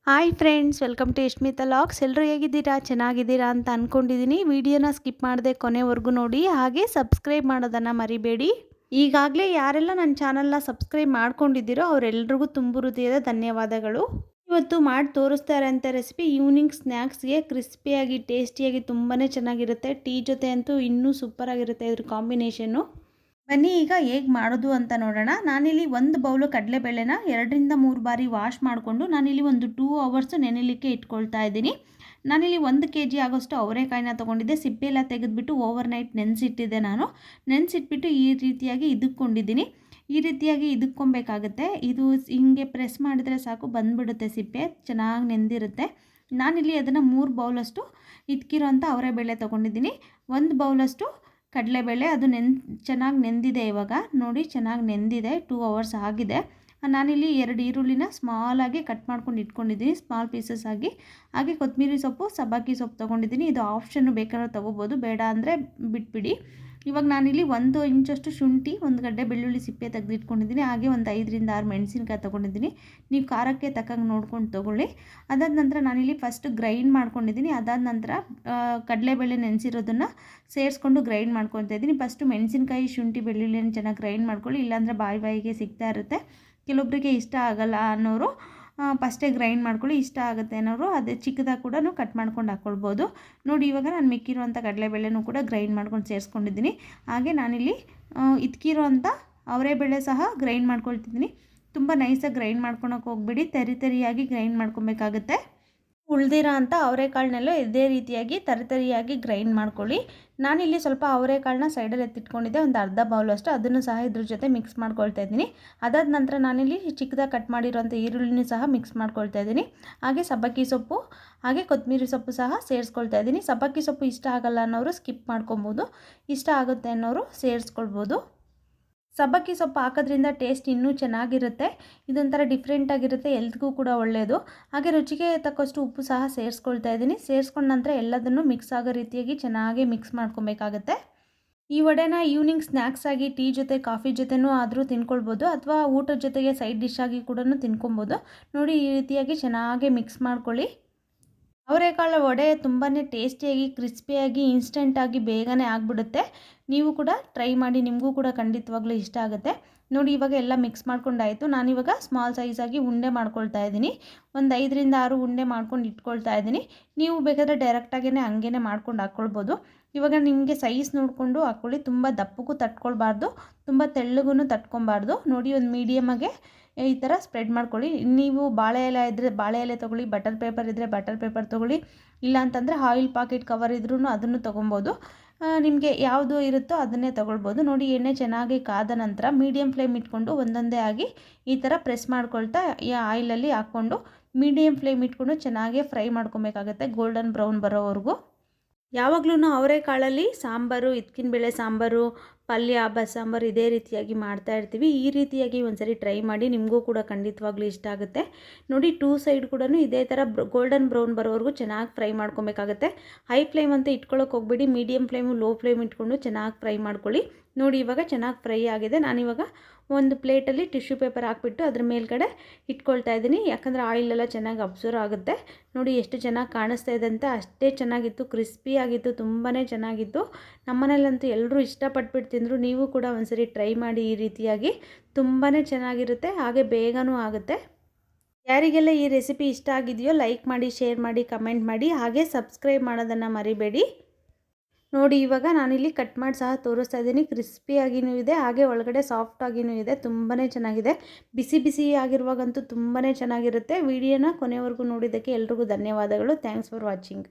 Hi friends, welcome to Yashmita logs. ಎಲ್ಲರೂ ಹೇಗಿದ್ದೀರಾ? ಚೆನ್ನಾಗಿದ್ದೀರಾ ಅಂತ ಅಂದ್ಕೊಂಡಿದ್ದೀನಿ. ವಿಡಿಯೋನ ಸ್ಕಿಪ್ ಮಾಡದೆ ಕೊನೆವರೆಗೂ ನೋಡಿ, ಹಾಗೆ ಸಬ್ಸ್ಕ್ರೈಬ್ ಮಾಡೋದನ್ನು ಮರಿಬೇಡಿ. ಈಗಾಗಲೇ ಯಾರೆಲ್ಲ ನನ್ನ ಚಾನಲ್ನ ಸಬ್ಸ್ಕ್ರೈಬ್ ಮಾಡ್ಕೊಂಡಿದ್ದೀರೋ ಅವರೆಲ್ಲರಿಗೂ ತುಂಬು ಹೃದಯದ ಧನ್ಯವಾದಗಳು. ಇವತ್ತು ಮಾಡಿ ತೋರಿಸ್ತಾ ಇರೋಂಥ ರೆಸಿಪಿ ಈವ್ನಿಂಗ್ ಸ್ನ್ಯಾಕ್ಸ್ಗೆ ಕ್ರಿಸ್ಪಿಯಾಗಿ ಟೇಸ್ಟಿಯಾಗಿ ತುಂಬಾ ಚೆನ್ನಾಗಿರುತ್ತೆ. ಟೀ ಜೊತೆ ಅಂತೂ ಇನ್ನೂ ಸೂಪರಾಗಿರುತ್ತೆ ಇದ್ರ ಕಾಂಬಿನೇಷನ್ನು. ಬನ್ನಿ ಈಗ ಹೇಗೆ ಮಾಡೋದು ಅಂತ ನೋಡೋಣ. ನಾನಿಲ್ಲಿ ಒಂದು ಬೌಲು ಕಡಲೆಬೇಳೆನ 2 ರಿಂದ 3 ಬಾರಿ ವಾಶ್ ಮಾಡಿಕೊಂಡು ನಾನಿಲ್ಲಿ ಒಂದು 2 ಅವರ್ಸು ನೆನೆಯಲಿಕ್ಕೆ ಇಟ್ಕೊಳ್ತಾ ಇದ್ದೀನಿ. ನಾನಿಲ್ಲಿ 1 kg ಆಗೋಷ್ಟು ಅವರೆಕಾಯಿನ ತೊಗೊಂಡಿದ್ದೆ. ಸಿಪ್ಪೆ ಎಲ್ಲ ತೆಗೆದುಬಿಟ್ಟು ಓವರ್ ನೈಟ್ ನೆನೆಸಿಟ್ಟಿದ್ದೆ. ನೆನೆಸಿಟ್ಬಿಟ್ಟು ಈ ರೀತಿಯಾಗಿ ಇದುಕ್ಕೊಂಡಿದ್ದೀನಿ. ಈ ರೀತಿಯಾಗಿ ಇದುಕ್ಕೊಬೇಕಾಗುತ್ತೆ. ಇದು ಹಿಂಗೆ ಪ್ರೆಸ್ ಮಾಡಿದರೆ ಸಾಕು, ಬಂದುಬಿಡುತ್ತೆ ಸಿಪ್ಪೆ, ಚೆನ್ನಾಗಿ ನೆಂದಿರುತ್ತೆ. ನಾನಿಲ್ಲಿ ಅದನ್ನು 3 ಬೌಲಷ್ಟು ಇದ್ಕಿರೋಂಥ ಅವರೆಬೇಳೆ ತೊಗೊಂಡಿದ್ದೀನಿ. 1 ಬೌಲಷ್ಟು ಕಡಲೆಬೇಳೆ, ಅದು ಚೆನ್ನಾಗಿ ನೆಂದಿದೆ. ಇವಾಗ ನೋಡಿ, ಚೆನ್ನಾಗಿ ನೆಂದಿದೆ. 2 ಅವರ್ಸ್ ಆಗಿದೆ. ನಾನಿಲ್ಲಿ 2 ಈರುಳ್ಳಿನ ಸ್ಮಾಲಾಗಿ ಕಟ್ ಮಾಡ್ಕೊಂಡು ಇಟ್ಕೊಂಡಿದ್ದೀನಿ, ಸ್ಮಾಲ್ ಪೀಸಸ್ ಆಗಿ. ಹಾಗೆ ಕೊತ್ತಂಬರಿ ಸೊಪ್ಪು, ಸಬ್ಬಕ್ಕಿ ಸೊಪ್ಪು ತೊಗೊಂಡಿದ್ದೀನಿ. ಇದು ಆಪ್ಷನ್ನು, ಬೇಕಾದ್ರೆ ತೊಗೋಬೋದು, ಬೇಡ ಅಂದರೆ ಬಿಟ್ಬಿಡಿ. ಇವಾಗ ನಾನಿಲ್ಲಿ 1 ಇಂಚಷ್ಟು ಶುಂಠಿ, 1 ಗಡ್ಡೆ ಬೆಳ್ಳುಳ್ಳಿ ಸಿಪ್ಪೆ ತೆಗೆದಿಟ್ಕೊಂಡಿದ್ದೀನಿ. ಹಾಗೆ ಒಂದು 5 ರಿಂದ 6 ಮೆಣಸಿನ್ಕಾಯಿ ತೊಗೊಂಡಿದ್ದೀನಿ. ನೀವು ಖಾರಕ್ಕೆ ತಕ್ಕಂಗೆ ನೋಡ್ಕೊಂಡು ತೊಗೊಳ್ಳಿ. ಅದಾದ ನಂತರ ನಾನಿಲ್ಲಿ ಫಸ್ಟ್ ಗ್ರೈಂಡ್ ಮಾಡ್ಕೊಂಡಿದ್ದೀನಿ. ಅದಾದ ನಂತರ ಕಡಲೆಬೇಳೆ ನೆನೆಸಿರೋದನ್ನು ಸೇರಿಸ್ಕೊಂಡು ಗ್ರೈಂಡ್ ಮಾಡ್ಕೊತಾ ಇದ್ದೀನಿ. ಫಸ್ಟು ಮೆಣಸಿನ್ಕಾಯಿ, ಶುಂಠಿ, ಬೆಳ್ಳುಳ್ಳಿಯನ್ನು ಚೆನ್ನಾಗಿ ಗ್ರೈಂಡ್ ಮಾಡ್ಕೊಳ್ಳಿ. ಇಲ್ಲಾಂದರೆ ಬಾಯಿಗೆ ಸಿಗ್ತಾ ಇರುತ್ತೆ. ಕೆಲವೊಬ್ಬರಿಗೆ ಇಷ್ಟ ಆಗಲ್ಲ ಅನ್ನೋರು ಫಸ್ಟೇ ಗ್ರೈಂಡ್ ಮಾಡ್ಕೊಳ್ಳಿ. ಇಷ್ಟ ಆಗುತ್ತೆ ಅನ್ನೋರು ಅದೇ ಚಿಕ್ಕದಾಗಿ ಕೂಡ ಕಟ್ ಮಾಡ್ಕೊಂಡು ಹಾಕ್ಕೊಳ್ಬೋದು. ನೋಡಿ, ಇವಾಗ ನಾನು ಮಿಕ್ಕಿರೋಂಥ ಕಡಲೆಬೇಳೆನೂ ಕೂಡ ಗ್ರೈಂಡ್ ಮಾಡ್ಕೊಂಡು ಸೇರಿಸ್ಕೊಂಡಿದ್ದೀನಿ. ಹಾಗೆ ನಾನಿಲ್ಲಿ ಇದ್ಕಿರೋಂಥ ಅವರೆಬೇಳೆ ಸಹ ಗ್ರೈಂಡ್ ಮಾಡ್ಕೊಳ್ತಿದ್ದೀನಿ. ತುಂಬ ನೈಸಾಗಿ ಗ್ರೈಂಡ್ ಮಾಡ್ಕೊಳಕ್ಕೆ ಹೋಗ್ಬೇಡಿ, ತರಿಯಾಗಿ ಗ್ರೈಂಡ್ ಮಾಡ್ಕೊಬೇಕಾಗುತ್ತೆ. ಉಳಿದಿರೋ ಅಂಥ ಅವರೆಕಾಳನ್ನೆಲ್ಲ ಇದೇ ರೀತಿಯಾಗಿ ತರಿಯಾಗಿ ಗ್ರೈಂಡ್ ಮಾಡ್ಕೊಳ್ಳಿ. ನಾನಿಲ್ಲಿ ಸ್ವಲ್ಪ ಅವರೆಕಾಳನ್ನ ಸೈಡಲ್ಲಿ ಎತ್ತಿಟ್ಕೊಂಡಿದ್ದೆ, ಒಂದು ಅರ್ಧ ಬೌಲಷ್ಟು. ಅದನ್ನು ಸಹ ಇದ್ರ ಜೊತೆ ಮಿಕ್ಸ್ ಮಾಡ್ಕೊಳ್ತಾ ಇದ್ದೀನಿ. ಅದಾದ ನಂತರ ನಾನಿಲ್ಲಿ ಚಿಕ್ಕದಾಗಿ ಕಟ್ ಮಾಡಿರೋಂಥ ಈರುಳ್ಳಿನೂ ಸಹ ಮಿಕ್ಸ್ ಮಾಡ್ಕೊಳ್ತಾ ಇದ್ದೀನಿ. ಹಾಗೆ ಸಬ್ಬಕ್ಕಿ ಸೊಪ್ಪು, ಹಾಗೆ ಕೊತ್ತಂಬರಿ ಸೊಪ್ಪು ಸಹ ಸೇರಿಸ್ಕೊಳ್ತಾ ಇದ್ದೀನಿ. ಸಬ್ಬಕ್ಕಿ ಸೊಪ್ಪು ಇಷ್ಟ ಆಗಲ್ಲ ಅನ್ನೋರು ಸ್ಕಿಪ್ ಮಾಡ್ಕೊಬೋದು, ಇಷ್ಟ ಆಗುತ್ತೆ ಅನ್ನೋರು ಸೇರಿಸ್ಕೊಳ್ಬೋದು. ಸಬ್ಬಕ್ಕಿ ಸೊಪ್ಪು ಹಾಕೋದ್ರಿಂದ ಟೇಸ್ಟ್ ಇನ್ನೂ ಚೆನ್ನಾಗಿರುತ್ತೆ. ಇದೊಂಥರ ಡಿಫ್ರೆಂಟಾಗಿರುತ್ತೆ, ಎಲ್ತ್ಗೂ ಕೂಡ ಒಳ್ಳೆಯದು. ಹಾಗೆ ರುಚಿಗೆ ತಕ್ಕಷ್ಟು ಉಪ್ಪು ಸಹ ಸೇರಿಸ್ಕೊಳ್ತಾ ಇದ್ದೀನಿ. ಸೇರಿಸ್ಕೊಂಡ ನಂತರ ಎಲ್ಲದನ್ನು ಮಿಕ್ಸ್ ಆಗೋ ರೀತಿಯಾಗಿ ಚೆನ್ನಾಗಿ ಮಿಕ್ಸ್ ಮಾಡ್ಕೊಬೇಕಾಗತ್ತೆ. ಈ ವಡೆನ ಈವ್ನಿಂಗ್ ಸ್ನ್ಯಾಕ್ಸ್ ಆಗಿ ಟೀ ಜೊತೆ, ಕಾಫಿ ಜೊತೆನೂ ಆದರೂ ತಿನ್ಕೊಳ್ಬೋದು, ಅಥವಾ ಊಟದ ಜೊತೆಗೆ ಸೈಡ್ ಡಿಶ್ ಆಗಿ ಕೂಡ ತಿನ್ಕೊಬೋದು. ನೋಡಿ, ಈ ರೀತಿಯಾಗಿ ಚೆನ್ನಾಗಿ ಮಿಕ್ಸ್ ಮಾಡ್ಕೊಳ್ಳಿ. ಅವರೆಕಾಳು ವಡೆ ತುಂಬಾ ಟೇಸ್ಟಿಯಾಗಿ, ಕ್ರಿಸ್ಪಿಯಾಗಿ, ಇನ್ಸ್ಟೆಂಟಾಗಿ ಬೇಗನೆ ಆಗಿಬಿಡುತ್ತೆ. ನೀವು ಕೂಡ ಟ್ರೈ ಮಾಡಿ, ನಿಮಗೂ ಕೂಡ ಖಂಡಿತವಾಗ್ಲೂ ಇಷ್ಟ ಆಗುತ್ತೆ. ನೋಡಿ, ಇವಾಗ ಎಲ್ಲ ಮಿಕ್ಸ್ ಮಾಡ್ಕೊಂಡಾಯಿತು. ನಾನಿವಾಗ ಸ್ಮಾಲ್ ಸೈಜಾಗಿ ಉಂಡೆ ಮಾಡ್ಕೊಳ್ತಾ ಇದ್ದೀನಿ. ಒಂದು 5 ರಿಂದ 6 ಉಂಡೆ ಮಾಡ್ಕೊಂಡು ಇಟ್ಕೊಳ್ತಾ ಇದ್ದೀನಿ. ನೀವು ಬೇಕಾದರೆ ಡೈರೆಕ್ಟಾಗೇ ಹಂಗೇ ಮಾಡ್ಕೊಂಡು ಹಾಕ್ಕೊಳ್ಬೋದು. ಇವಾಗ ನಿಮಗೆ ಸೈಜ್ ನೋಡಿಕೊಂಡು ಹಾಕ್ಕೊಳ್ಳಿ. ತುಂಬ ದಪ್ಪಕ್ಕೂ ತಟ್ಕೊಳ್ಬಾರ್ದು, ತುಂಬ ತೆಳ್ಳಗೂ ತಟ್ಕೊಬಾರ್ದು. ನೋಡಿ, ಒಂದು ಮೀಡಿಯಮಾಗೆ ಈ ಥರ ಸ್ಪ್ರೆಡ್ ಮಾಡ್ಕೊಳ್ಳಿ. ನೀವು ಬಾಳೆ ಎಲೆ ಇದ್ದರೆ ಬಾಳೆ ಎಲೆ ತೊಗೊಳ್ಳಿ, ಬಟರ್ ಪೇಪರ್ ಇದ್ದರೆ ಬಟರ್ ಪೇಪರ್ ತೊಗೊಳ್ಳಿ, ಇಲ್ಲ ಅಂತಂದರೆ ಆಯಿಲ್ ಪಾಕೆಟ್ ಕವರ್ ಇದ್ರೂ ಅದನ್ನು ತೊಗೊಬೋದು. ನಿಮಗೆ ಯಾವುದು ಇರುತ್ತೋ ಅದನ್ನೇ ತೊಗೊಳ್ಬೋದು. ನೋಡಿ, ಎಣ್ಣೆ ಚೆನ್ನಾಗಿ ಕಾದ ನಂತರ ಮೀಡಿಯಮ್ ಫ್ಲೇಮ್ ಇಟ್ಕೊಂಡು ಒಂದೊಂದೇ ಆಗಿ ಈ ಥರ ಪ್ರೆಸ್ ಮಾಡ್ಕೊಳ್ತಾ ಈ ಆಯಿಲಲ್ಲಿ ಹಾಕ್ಕೊಂಡು ಮೀಡಿಯಮ್ ಫ್ಲೇಮ್ ಇಟ್ಕೊಂಡು ಚೆನ್ನಾಗಿ ಫ್ರೈ ಮಾಡ್ಕೊಬೇಕಾಗತ್ತೆ, ಗೋಲ್ಡನ್ ಬ್ರೌನ್ ಬರೋವರೆಗೂ. ಯಾವಾಗಲೂ ಅವರೆಕಾಳಲ್ಲಿ ಸಾಂಬಾರು, ಬೇಳೆ ಸಾಂಬಾರು, ಪಲ್ಯ, ಬಸ್ಸಾಂಬಾರು ಇದೇ ರೀತಿಯಾಗಿ ಮಾಡ್ತಾ ಇರ್ತೀವಿ. ಈ ರೀತಿಯಾಗಿ ಒಂದ್ಸರಿ ಟ್ರೈ ಮಾಡಿ, ನಿಮಗೂ ಕೂಡ ಖಂಡಿತವಾಗ್ಲೂ ಇಷ್ಟ ಆಗುತ್ತೆ. ನೋಡಿ, 2 ಸೈಡ್ ಕೂಡ ಇದೇ ಥರ ಗೋಲ್ಡನ್ ಬ್ರೌನ್ ಬರೋವರೆಗೂ ಚೆನ್ನಾಗಿ ಫ್ರೈ ಮಾಡ್ಕೊಬೇಕಾಗತ್ತೆ. ಹೈ ಫ್ಲೇಮ್ ಅಂತ ಇಟ್ಕೊಳ್ಳೋಕೆ ಹೋಗ್ಬೇಡಿ, ಮೀಡಿಯಮ್ ಫ್ಲೇಮು, ಲೋ ಫ್ಲೇಮ್ ಇಟ್ಕೊಂಡು ಚೆನ್ನಾಗಿ ಫ್ರೈ ಮಾಡ್ಕೊಳ್ಳಿ. ನೋಡಿ, ಇವಾಗ ಚೆನ್ನಾಗಿ ಫ್ರೈ ಆಗಿದೆ. ನಾನಿವಾಗ ಒಂದು ಪ್ಲೇಟಲ್ಲಿ ಟಿಶ್ಯೂ ಪೇಪರ್ ಹಾಕ್ಬಿಟ್ಟು ಅದ್ರ ಮೇಲ್ಗಡೆ ಇಟ್ಕೊಳ್ತಾ ಇದ್ದೀನಿ, ಯಾಕಂದರೆ ಆಯಿಲೆಲ್ಲ ಚೆನ್ನಾಗಿ ಅಬ್ಸರ್ವ್ ಆಗುತ್ತೆ. ನೋಡಿ, ಎಷ್ಟು ಚೆನ್ನಾಗಿ ಕಾಣಿಸ್ತಾ ಇದೆ ಅಂತ. ಅಷ್ಟೇ ಚೆನ್ನಾಗಿತ್ತು, ಕ್ರಿಸ್ಪಿಯಾಗಿತ್ತು, ತುಂಬಾ ಚೆನ್ನಾಗಿತ್ತು. ನಮ್ಮನೇಲಂತೂ ಎಲ್ಲರೂ ಇಷ್ಟಪಟ್ಬಿಟ್ಟು ತಿಂದರು. ನೀವು ಕೂಡ ಒಂದ್ಸರಿ ಟ್ರೈ ಮಾಡಿ. ಈ ರೀತಿಯಾಗಿ ತುಂಬಾ ಚೆನ್ನಾಗಿರುತ್ತೆ, ಹಾಗೆ ಬೇಗನೂ ಆಗುತ್ತೆ. ಯಾರಿಗೆಲ್ಲ ಈ ರೆಸಿಪಿ ಇಷ್ಟ ಆಗಿದೆಯೋ ಲೈಕ್ ಮಾಡಿ, ಶೇರ್ ಮಾಡಿ, ಕಮೆಂಟ್ ಮಾಡಿ, ಹಾಗೆ ಸಬ್ಸ್ಕ್ರೈಬ್ ಮಾಡೋದನ್ನು ಮರಿಬೇಡಿ. ನೋಡಿ, ಇವಾಗ ನಾನಿಲ್ಲಿ ಕಟ್ ಮಾಡಿ ಸಹ ತೋರಿಸ್ತಾ ಇದ್ದೀನಿ. ಕ್ರಿಸ್ಪಿಯಾಗಿಯೂ ಇದೆ, ಹಾಗೆ ಒಳಗಡೆ ಸಾಫ್ಟಾಗಿಯೂ ಇದೆ. ತುಂಬಾ ಚೆನ್ನಾಗಿದೆ. ಬಿಸಿ ಬಿಸಿ ಆಗಿರುವಾಗಂತೂ ತುಂಬಾ ಚೆನ್ನಾಗಿರುತ್ತೆ. ವಿಡಿಯೋನ ಕೊನೆವರೆಗೂ ನೋಡಿದ್ದಕ್ಕೆ ಎಲ್ರಿಗೂ ಧನ್ಯವಾದಗಳು. Thanks for watching.